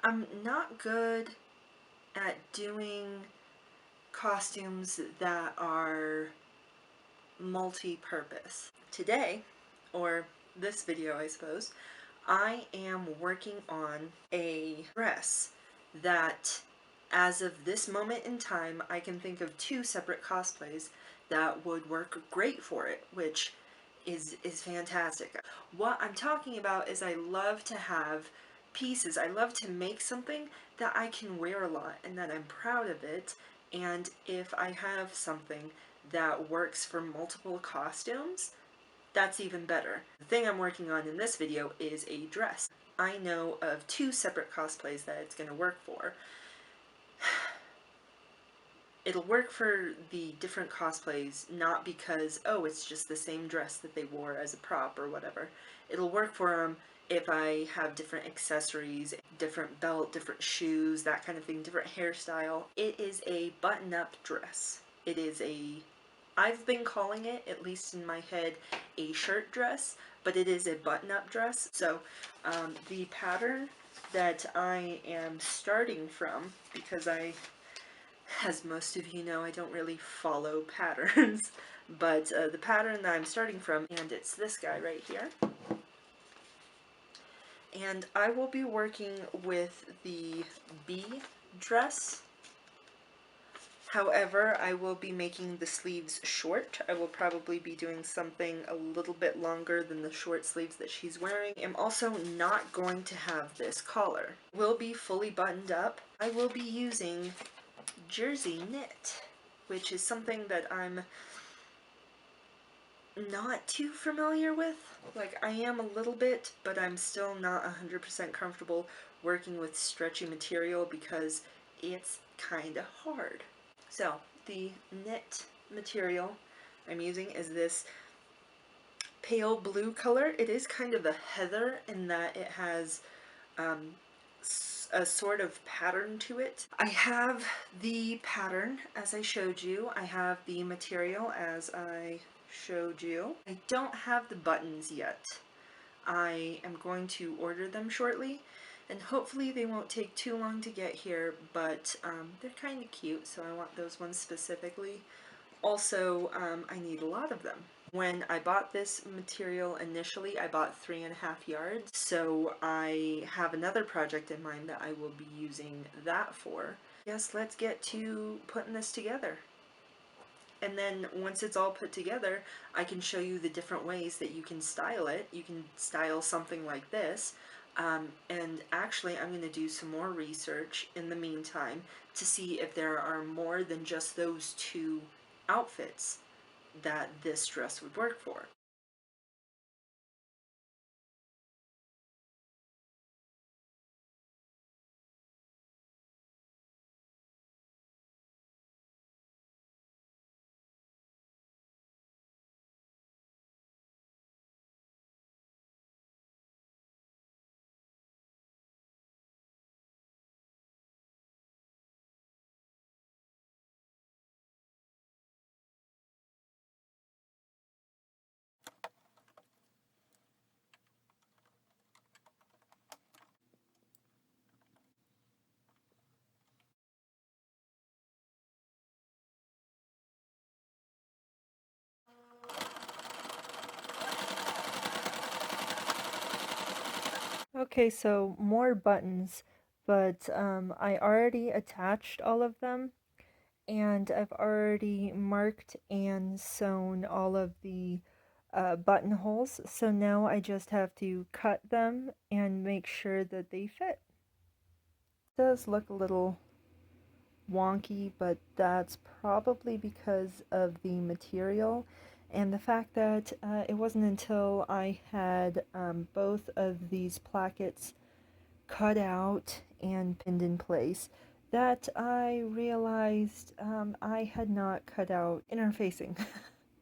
I'm not good at doing costumes that are multi-purpose. Today, or this video I suppose, I am working on a dress that, as of this moment in time, I can think of 2 separate cosplays that would work great for it, which is fantastic. What I'm talking about is I love to have pieces. I love to make something that I can wear a lot and that I'm proud of it. And if I have something that works for multiple costumes, that's even better. The thing I'm working on in this video is a dress. I know of 2 separate cosplays that it's going to work for. It'll work for the different cosplays, not because, oh, it's just the same dress that they wore as a prop or whatever. It'll work for them if I have different accessories, different belt, different shoes, that kind of thing, different hairstyle. It is a button-up dress. It is a, I've been calling it, at least in my head, a shirt dress, but it is a button-up dress. So the pattern that I am starting from, because as most of you know, I don't really follow patterns, but the pattern that I'm starting from, and it's this guy right here. And I will be working with the B dress. However, I will be making the sleeves short. I will probably be doing something a little bit longer than the short sleeves that she's wearing. I'm also not going to have this collar. It will be fully buttoned up. I will be using jersey knit, which is something that I'm not too familiar with. Like, I am a little bit, but I'm still not 100% comfortable working with stretchy material because it's kind of hard. So, the knit material I'm using is this pale blue color. It is kind of a heather in that it has a sort of pattern to it. I have the pattern as I showed you. I have the material as I showed you. I don't have the buttons yet. I am going to order them shortly, and hopefully they won't take too long to get here, but they're kind of cute, so I want those ones specifically. Also, I need a lot of them. When I bought this material initially, I bought 3.5 yards, so I have another project in mind that I will be using that for. Yes, let's get to putting this together. And then once it's all put together, I can show you the different ways that you can style it. You can style something like this. And actually, I'm going to do some more research in the meantime to see if there are more than just those 2 outfits that this dress would work for. Okay, so more buttons, but I already attached all of them, and I've already marked and sewn all of the buttonholes, so now I just have to cut them and make sure that they fit. It does look a little wonky, but that's probably because of the material and the fact that it wasn't until I had both of these plackets cut out and pinned in place that I realized I had not cut out interfacing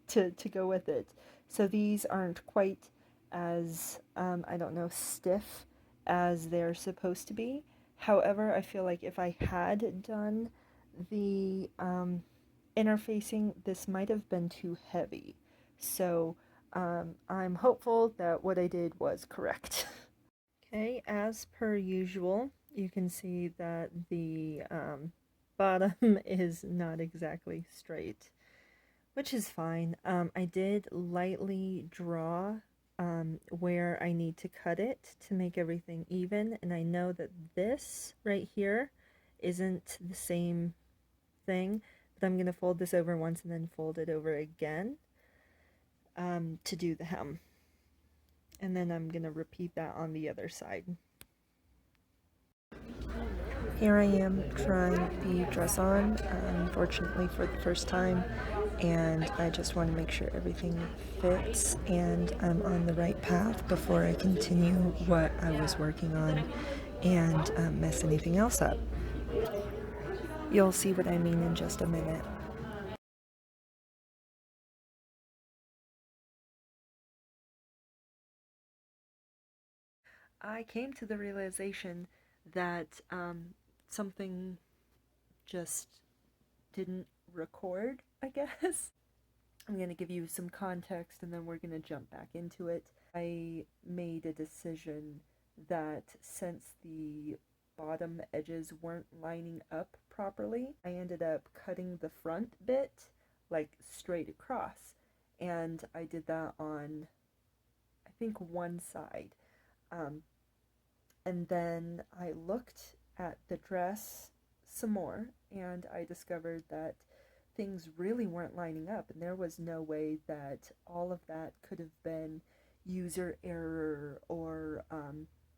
to go with it. So these aren't quite as, I don't know, stiff as they're supposed to be. However, I feel like if I had done the interfacing, this might have been too heavy. So I'm hopeful that what I did was correct. Okay, as per usual, you can see that the bottom is not exactly straight, which is fine. I did lightly draw where I need to cut it to make everything even, and I know that this right here isn't the same thing, but I'm going to fold this over once and then fold it over again to do the hem. And then I'm going to repeat that on the other side. Here I am trying the dress on, unfortunately for the first time, and I just want to make sure everything fits and I'm on the right path before I continue what I was working on and mess anything else up. You'll see what I mean in just a minute. I came to the realization that something just didn't record, I guess. I'm going to give you some context and then we're going to jump back into it. I made a decision that since the bottom edges weren't lining up properly, I ended up cutting the front bit like straight across. And I did that on, I think, one side. And then I looked at the dress some more and I discovered that things really weren't lining up, and there was no way that all of that could have been user error or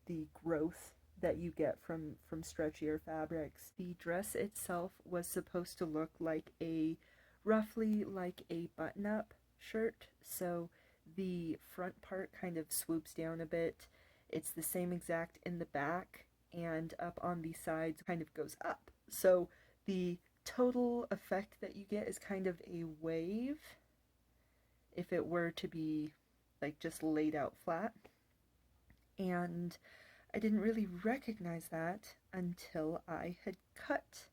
the growth that you get from stretchier fabrics. The dress itself was supposed to look like a roughly like a button-up shirt, so the front part kind of swoops down a bit. It's the same exact in the back, and up on the sides kind of goes up. So the total effect that you get is kind of a wave if it were to be like just laid out flat. And I didn't really recognize that until I had cut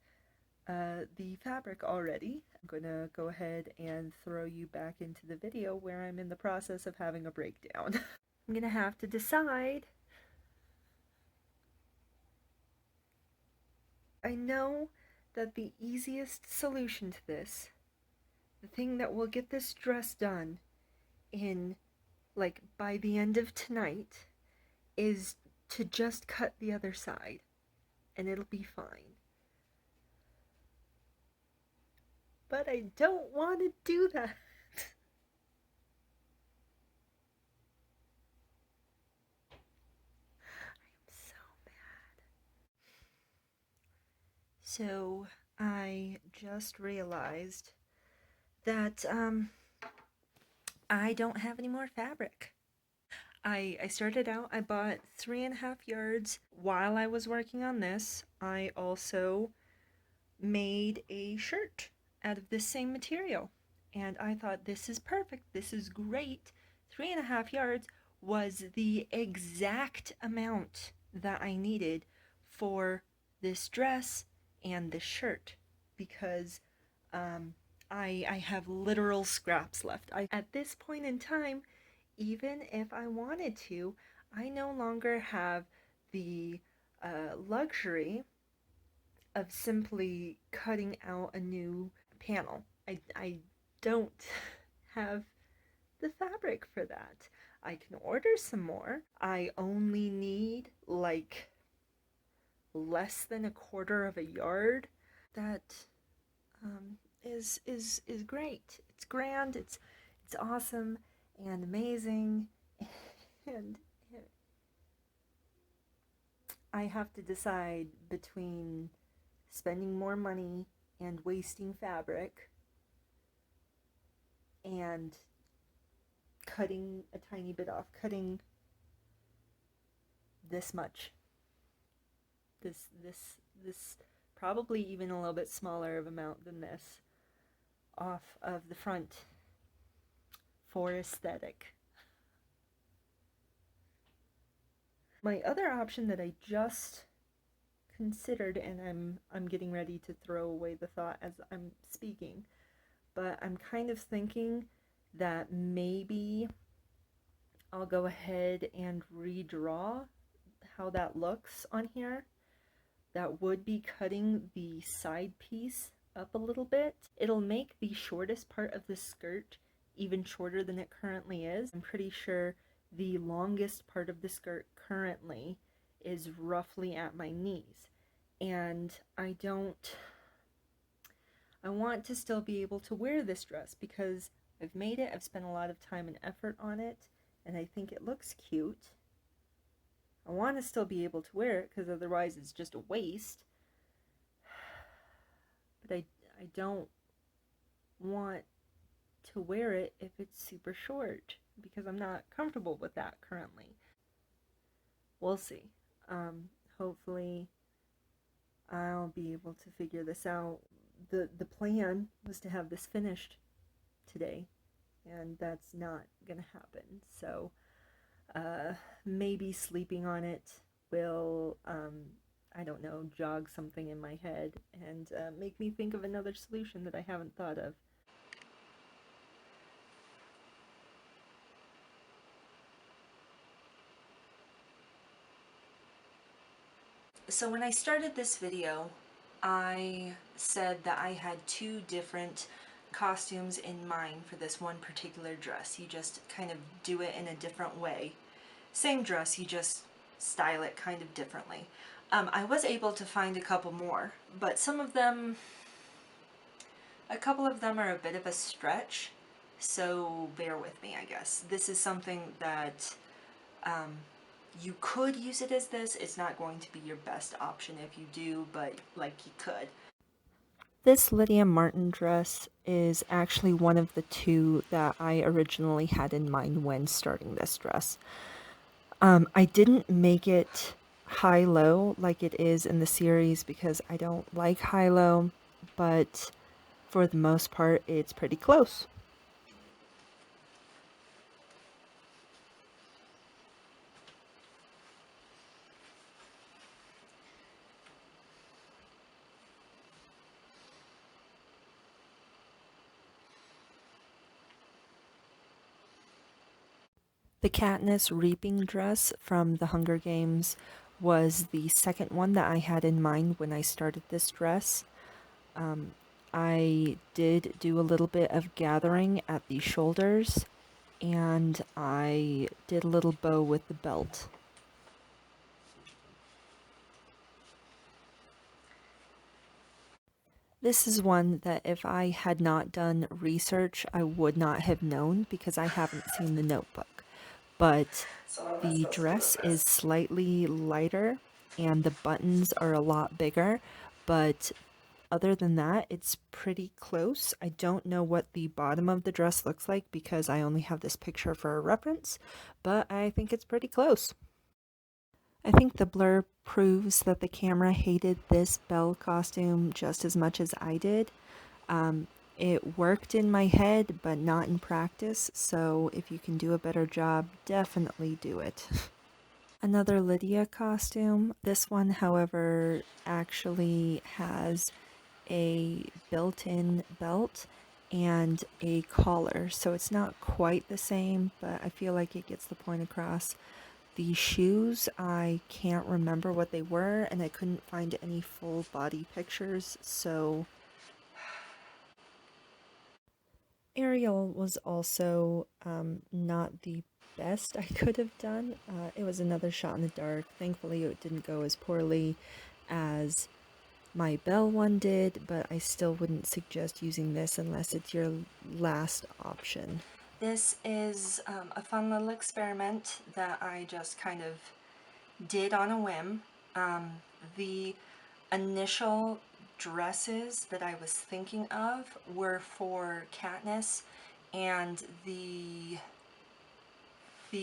the fabric already. I'm gonna go ahead and throw you back into the video where I'm in the process of having a breakdown. I'm gonna have to decide. I know that the easiest solution to this, the thing that will get this dress done in, like, by the end of tonight, is to just cut the other side, and it'll be fine. But I don't want to do that. I'm so mad. So, I just realized that, I don't have any more fabric. I started out, I bought 3.5 yards while I was working on this. I also made a shirt out of this same material. And I thought, this is perfect, this is great. 3.5 yards was the exact amount that I needed for this dress and this shirt because I have literal scraps left. At this point in time, even if I wanted to, I no longer have the luxury of simply cutting out a new panel. I don't have the fabric for that. I can order some more. I only need like less than 1/4 of a yard. That is great. It's grand. It's awesome and amazing, and I have to decide between spending more money and wasting fabric and cutting a tiny bit off, cutting this much. This probably even a little bit smaller of amount than this off of the front for aesthetic. My other option that I just considered, and I'm getting ready to throw away the thought as I'm speaking, but I'm kind of thinking that maybe I'll go ahead and redraw how that looks on here. that would be cutting the side piece up a little bit. It'll make the shortest part of the skirt even shorter than it currently is. I'm pretty sure the longest part of the skirt currently is roughly at my knees. And I want to still be able to wear this dress because I've made it, I've spent a lot of time and effort on it, and I think it looks cute. I want to still be able to wear it because otherwise it's just a waste. But I don't want to wear it if it's super short because I'm not comfortable with that currently. We'll see. Hopefully I'll be able to figure this out. The plan was to have this finished today, and that's not gonna happen. So maybe sleeping on it will, I don't know, jog something in my head and make me think of another solution that I haven't thought of. So when I started this video, I said that I had two different costumes in mind for this one particular dress. You just kind of do it in a different way. Same dress, you just style it kind of differently. I was able to find a couple more, but a couple of them are a bit of a stretch, so bear with me, I guess. This is something that you could use it as this. It's not going to be your best option if you do, but like you could. This Lydia Martin dress is actually one of the two that I originally had in mind when starting this dress. I didn't make it high-low like it is in the series because I don't like high-low, but for the most part, it's pretty close. The Katniss reaping dress from the Hunger Games was the second one that I had in mind when I started this dress. I did do a little bit of gathering at the shoulders, and I did a little bow with the belt. This is one that if I had not done research, I would not have known because I haven't seen the notebook. But the dress is slightly lighter and the buttons are a lot bigger, but other than that, it's pretty close. I don't know what the bottom of the dress looks like because I only have this picture for a reference, but I think it's pretty close. I think the blur proves that the camera hated this Belle costume just as much as I did. It worked in my head, but not in practice, so if you can do a better job, definitely do it. Another Lydia costume. This one, however, actually has a built-in belt and a collar, so it's not quite the same, but I feel like it gets the point across. The shoes, I can't remember what they were, and I couldn't find any full body pictures, so Ariel was also not the best I could have done. It was another shot in the dark. Thankfully, it didn't go as poorly as my Belle one did, but I still wouldn't suggest using this unless it's your last option. This is a fun little experiment that I just kind of did on a whim. The initial dresses that I was thinking of were for Katniss and the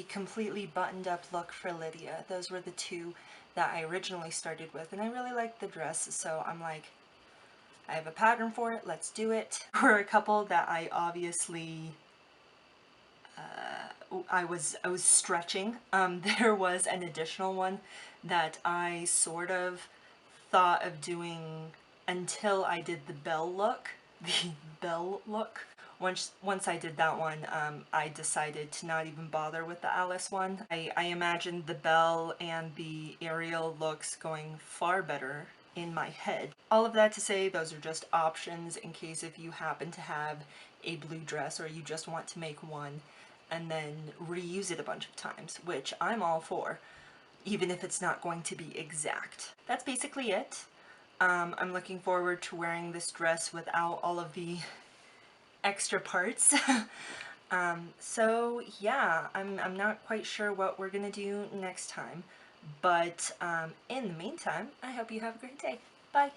completely buttoned up look for Lydia. Those were the two that I originally started with, and I really liked the dress, so I'm like, I have a pattern for it, let's do it. There were a couple that I obviously I was stretching. There was an additional one that I sort of thought of doing until I did the Belle look. The Belle look. Once I did that one, I decided to not even bother with the Alice one. I imagined the Belle and the Ariel looks going far better in my head. All of that to say, those are just options in case if you happen to have a blue dress or you just want to make one and then reuse it a bunch of times, which I'm all for, even if it's not going to be exact. That's basically it. I'm looking forward to wearing this dress without all of the extra parts. So yeah, I'm not quite sure what we're gonna do next time, but in the meantime, I hope you have a great day. Bye!